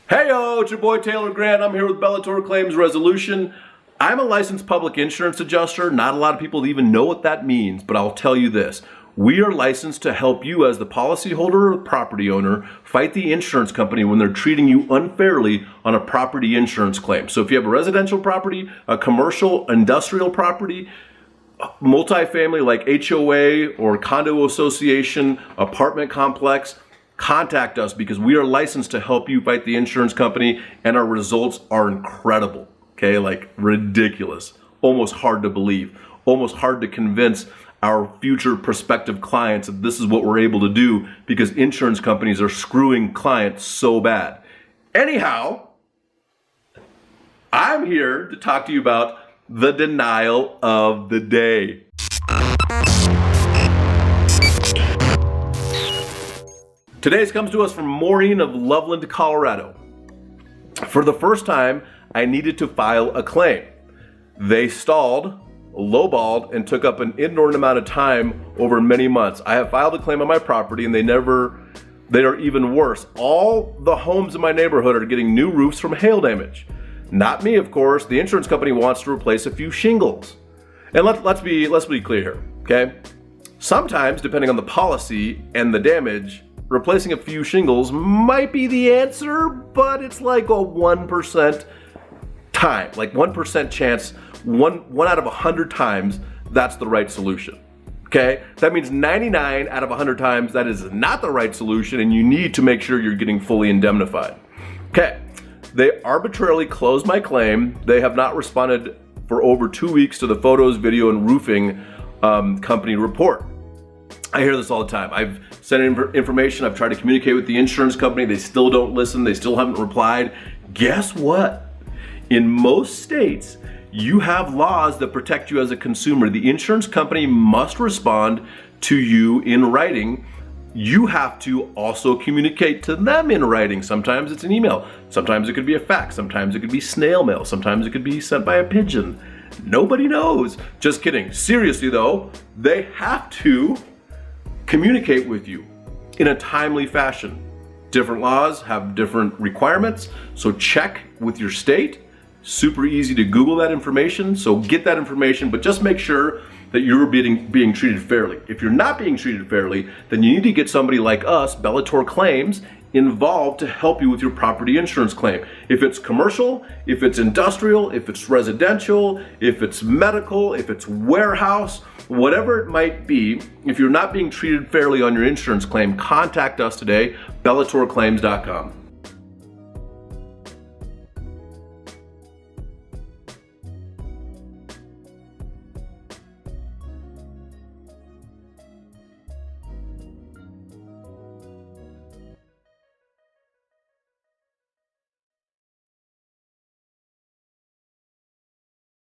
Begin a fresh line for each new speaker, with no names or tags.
Heyo, it's your boy Taylor Grant. I'm here with Bellatorclaims resolution. I'm a licensed public insurance adjuster. Not a lot of people even know what that means, but I'll tell you this. We are licensed to help you as the policyholder or property owner fight the insurance company when they're treating you unfairly on a property insurance claim. So if you have a residential property, a commercial, industrial property, multifamily like HOA or condo association, apartment complex, contact us because we are licensed to help you fight the insurance company, and our results are incredible. Okay, like ridiculous, almost hard to believe, almost hard to convince our future prospective clients that this is what we're able to do because insurance companies are screwing clients so bad. Anyhow, I'm here to talk to you about the denial of the day. Today's comes to us from Maureen of Loveland, Colorado. For the first time, I needed to file a claim. They stalled, lowballed, and took up an inordinate amount of time over many months. I have filed a claim on my property and they are even worse. All the homes in my neighborhood are getting new roofs from hail damage. Not me, of course. The insurance company wants to replace a few shingles. And let's be clear here, okay? Sometimes, depending on the policy and the damage, replacing a few shingles might be the answer, but it's like a 1% time, like 1% chance, one out of 100 times, that's the right solution. Okay? That means 99 out of 100 times that is not the right solution, and you need to make sure you're getting fully indemnified. Okay. They arbitrarily closed my claim. They have not responded for over 2 weeks to the photos, video, and roofing company report. I hear this all the time. I've sent information, I've tried to communicate with the insurance company, they still don't listen, they still haven't replied. Guess what? In most states, you have laws that protect you as a consumer. The insurance company must respond to you in writing. You have to also communicate to them in writing. Sometimes it's an email, sometimes it could be a fax, sometimes it could be snail mail, sometimes it could be sent by a pigeon. Nobody knows. Just kidding. Seriously though, they have to communicate with you in a timely fashion. Different laws have different requirements, so check with your state. Super easy to Google that information, so get that information, but just make sure that you're being treated fairly. If you're not being treated fairly, then you need to get somebody like us, Bellatorclaims, involved to help you with your property insurance claim. If it's commercial, if it's industrial, if it's residential, if it's medical, if it's warehouse, whatever it might be, if you're not being treated fairly on your insurance claim, contact us today, bellatorclaims.com.